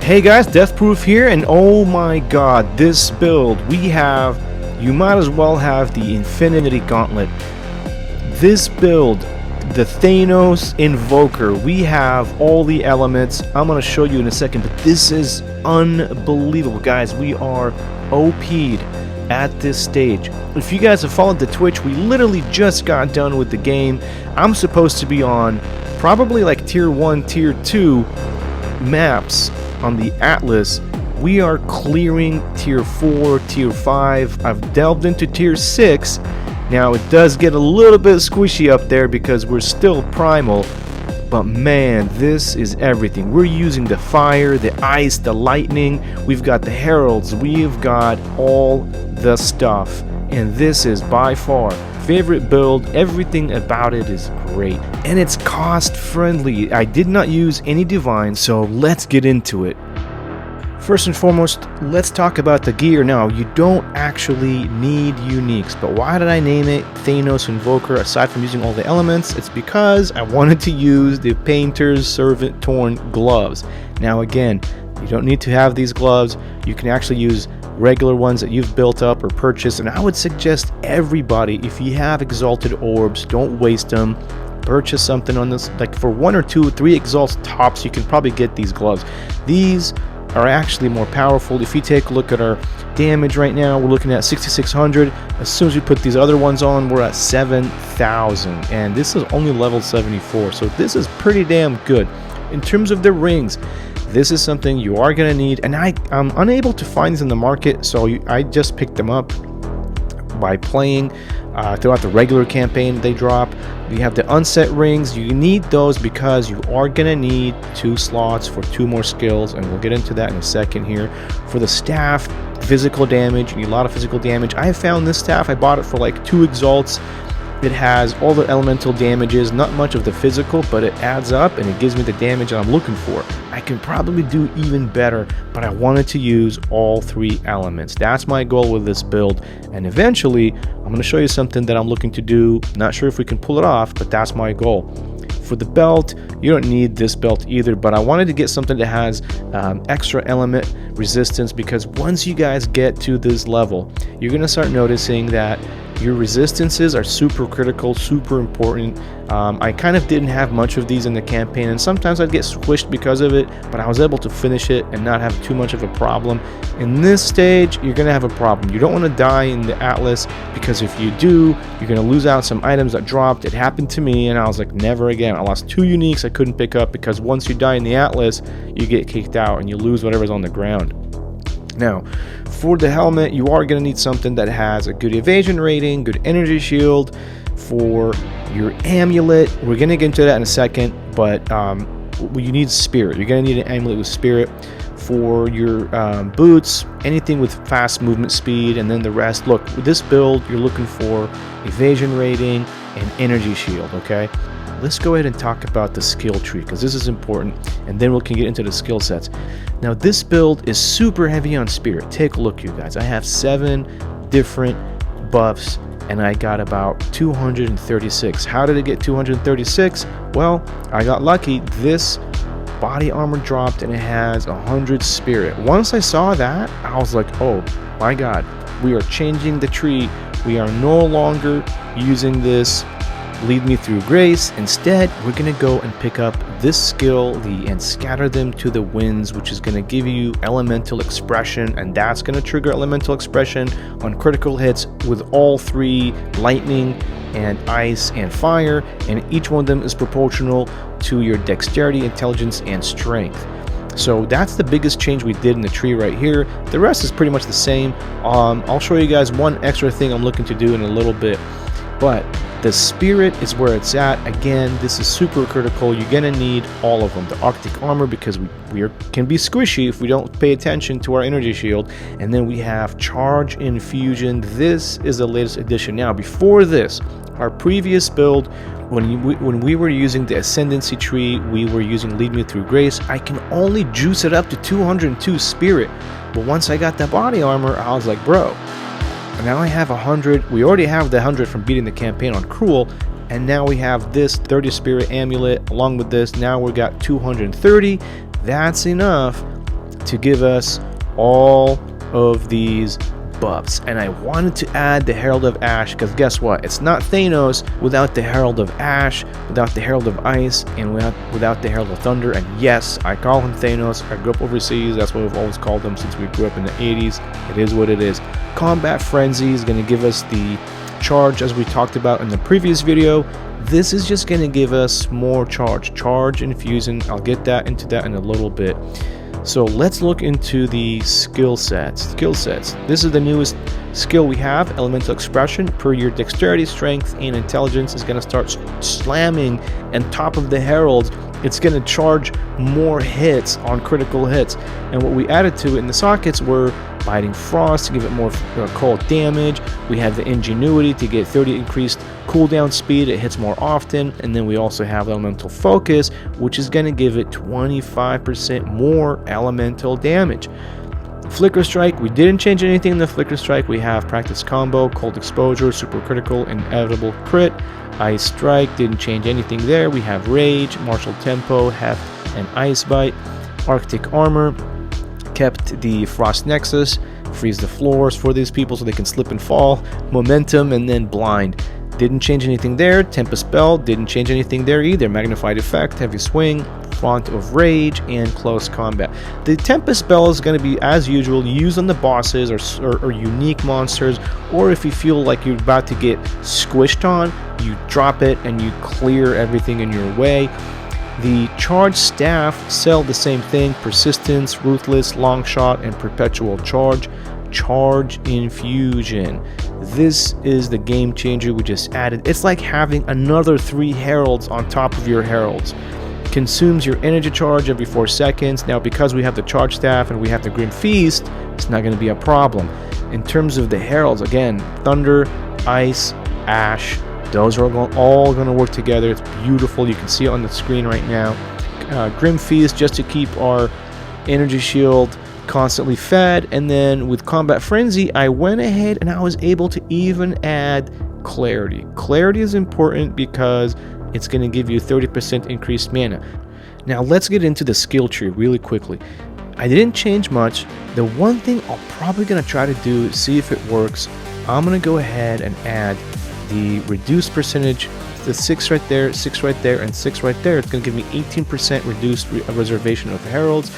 Hey guys, Death Proof here, and oh my god, this build, you might as well have the Infinity Gauntlet. This build, the Thanos Invoker, we have all the elements. I'm going to show you in a second, but this is unbelievable, guys. We are OP'd at this stage. If you guys have followed the Twitch, we literally just got done with the game. I'm supposed to be on probably like tier 1, tier 2 maps on the Atlas. We are clearing tier 4, tier 5. I've delved into tier 6. Now it does get a little bit squishy up there because we're still primal, but man, this is everything. We're using the fire, the ice, the lightning. We've got the heralds. We've got all the stuff, and this is by far favorite build. Everything about it is great, and it's cost friendly. I did not use any divine, so let's get into it. First and foremost, let's talk about the gear. Now, you don't actually need uniques, but why did I name it Thanos Invoker aside from using all the elements? It's because I wanted to use the Painter's Servant Torn gloves. Now again, you don't need to have these gloves. You can actually use regular ones that you've built up or purchased, and I would suggest everybody, if you have exalted orbs, don't waste them. Purchase something on this, like for 1 or 2 or 3 exalts tops, you can probably get these gloves. These are actually more powerful. If you take a look at our damage right now, we're looking at 6600. As soon as we put these other ones on, we're at 7000, and this is only level 74, so this is pretty damn good. In terms of the rings, this is something you are going to need, and I'm unable to find these in the market, so I just picked them up by playing throughout the regular campaign. They drop. You have the unset rings. You need those because you are going to need 2 slots for 2 more skills, and we'll get into that in a second here. For the staff, physical damage, you need a lot of physical damage. I found this staff, I bought it for like 2 exalts. It has all the elemental damages, not much of the physical, but it adds up and it gives me the damage that I'm looking for. I can probably do even better, but I wanted to use all 3 elements. That's my goal with this build, and eventually I'm going to show you something that I'm looking to do. Not sure if we can pull it off, but that's my goal. For the belt, you don't need this belt either, but I wanted to get something that has extra element resistance, because once you guys get to this level, you're going to start noticing that your resistances are super critical, super important. I kind of didn't have much of these in the campaign, and sometimes I'd get squished because of it, but I was able to finish it and not have too much of a problem. In this stage, you're going to have a problem. You don't want to die in the Atlas, because if you do, you're going to lose out some items that dropped. It happened to me, and I was like, never again. I lost 2 uniques I couldn't pick up, because once you die in the Atlas, you get kicked out and you lose whatever's on the ground. Now, for the helmet, you are going to need something that has a good evasion rating, good energy shield. For your amulet, we're going to get into that in a second, but you need spirit. You're going to need an amulet with spirit. For your boots, anything with fast movement speed, and then the rest. Look, with this build, you're looking for evasion rating and energy shield, okay? Let's go ahead and talk about the skill tree, because this is important, and then we can get into the skill sets. Now, this build is super heavy on spirit. Take a look, you guys. I have 7 different buffs, and I got about 236. How did it get 236? Well, I got lucky. This body armor dropped, and it has 100 spirit. Once I saw that, I was like, oh my god, we are changing the tree. We are no longer using this lead me through grace. Instead, we're going to go and pick up this skill, and scatter them to the winds, which is going to give you elemental expression, and that's going to trigger elemental expression on critical hits with all 3 lightning and ice and fire, and each one of them is proportional to your dexterity, intelligence, and strength. So that's the biggest change we did in the tree right here. The rest is pretty much the same. I'll show you guys one extra thing I'm looking to do in a little bit, but the spirit is where it's at. Again, this is super critical. You're gonna need all of them. The Arctic armor, because we can be squishy if we don't pay attention to our energy shield. And then we have charge infusion. This is the latest addition. Now, before this, our previous build, when we were using the ascendancy tree, we were using lead me through grace. I can only juice it up to 202 spirit. But once I got that body armor, I was like, bro, now I have 100. We already have the 100 from beating the campaign on Cruel, and now we have this 30 spirit amulet along with this. Now we got 230. That's enough to give us all of these buffs. And I wanted to add the Herald of Ash, because guess what? It's not Thanos without the Herald of Ash, without the Herald of Ice, and without the Herald of Thunder. And yes, I call him Thanos. I grew up overseas. That's what we've always called him since we grew up in the 80s. It is what it is. Combat Frenzy is going to give us the charge, as we talked about in the previous video. This is just going to give us more charge infusion. I'll get into that in a little bit. So let's look into the skill sets. This is the newest skill we have, Elemental Expression. Per your dexterity, strength, and intelligence is going to start slamming on top of the heralds. It's going to charge more hits on critical hits. And what we added to it in the sockets were Biting Frost to give it more cold damage. We have the Ingenuity to get 30 increased cooldown speed. It hits more often. And then we also have Elemental Focus, which is going to give it 25% more elemental damage. Flicker Strike, we didn't change anything in the Flicker Strike. We have Practice Combo, Cold Exposure, Super Critical, Inevitable Crit. Ice Strike, didn't change anything there. We have Rage, Martial Tempo, Heft, and Ice Bite. Arctic Armor, kept the Frost Nexus, freeze the floors for these people so they can slip and fall. Momentum, and then Blind. Didn't change anything there. Tempest Spell, didn't change anything there either. Magnified Effect, Heavy Swing, Font of Rage, and Close Combat. The Tempest Spell is going to be, as usual, used on the bosses or unique monsters, or if you feel like you're about to get squished on, you drop it and you clear everything in your way. The Charge Staff sell the same thing: Persistence, Ruthless, Long Shot, and Perpetual Charge. Charge Infusion. This is the game changer we just added. It's like having another 3 heralds on top of your heralds. Consumes your energy charge every 4 seconds. Now, because we have the Charge Staff and we have the Grim Feast, it's not going to be a problem. In terms of the heralds, again, Thunder, Ice, Ash, those are all going to work together. It's beautiful. You can see it on the screen right now. Grim Feast, just to keep our energy shield constantly fed. And then with Combat Frenzy, I went ahead and I was able to even add Clarity. Clarity is important because it's going to give you 30% increased mana. Now let's get into the skill tree really quickly. I didn't change much. The one thing I'm probably going to try to do, see if it works, I'm going to go ahead and add the reduced percentage, the 6 right there, 6 right there, and 6 right there. It's going to give me 18% reduced reservation of heralds.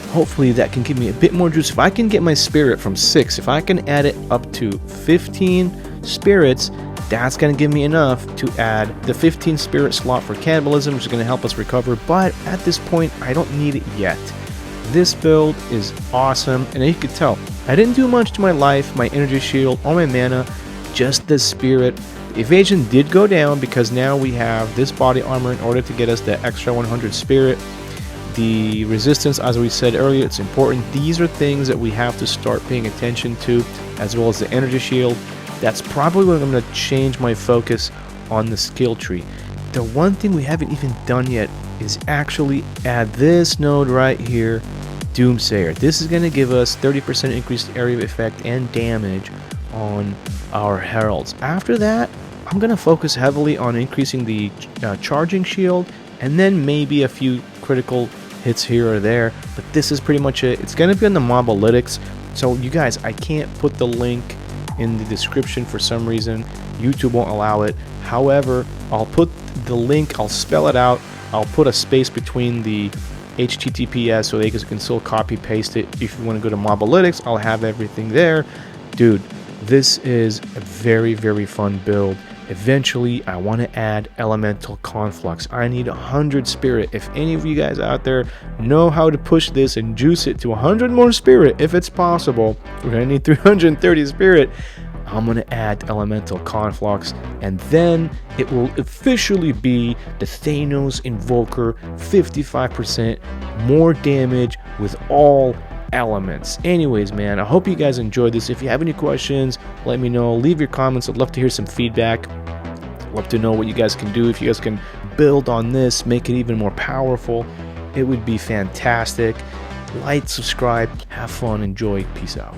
Hopefully that can give me a bit more juice. If I can get my spirit from 6, if I can add it up to 15 spirits, that's going to give me enough to add the 15 spirit slot for cannibalism, which is going to help us recover. But at this point, I don't need it yet. This build is awesome, and as you can tell, I didn't do much to my life, my energy shield, all my mana, just the spirit. Evasion did go down because now we have this body armor in order to get us the extra 100 spirit. The resistance, as we said earlier, it's important. These are things that we have to start paying attention to, as well as the energy shield. That's probably what I'm going to change my focus on the skill tree. The one thing we haven't even done yet is actually add this node right here, Doomsayer. This is going to give us 30% increased area of effect and damage on our heralds. After that, I'm going to focus heavily on increasing the charging shield, and then maybe a few critical hits here or there, but this is pretty much it. It's going to be on the Mobalytics. So you guys, I can't put the link in the description for some reason. YouTube won't allow it. However, I'll put the link, I'll spell it out, I'll put a space between the HTTPS so they can still copy paste it. If you want to go to Mobalytics, I'll have everything there. Dude, this is a very, very fun build. Eventually, I want to add Elemental Conflux. I need 100 spirit. If any of you guys out there know how to push this and juice it to 100 more spirit, if it's possible, we're going to need 330 spirit. I'm going to add Elemental Conflux, and then it will officially be the Thanos Invoker, 55% more damage with all elements. Anyways, man, I hope you guys enjoyed this. If you have any questions, let me know. Leave your comments. I'd love to hear some feedback. I'd love to know what you guys can do. If you guys can build on this, make it even more powerful, it would be fantastic. Like, subscribe, have fun, enjoy. Peace out.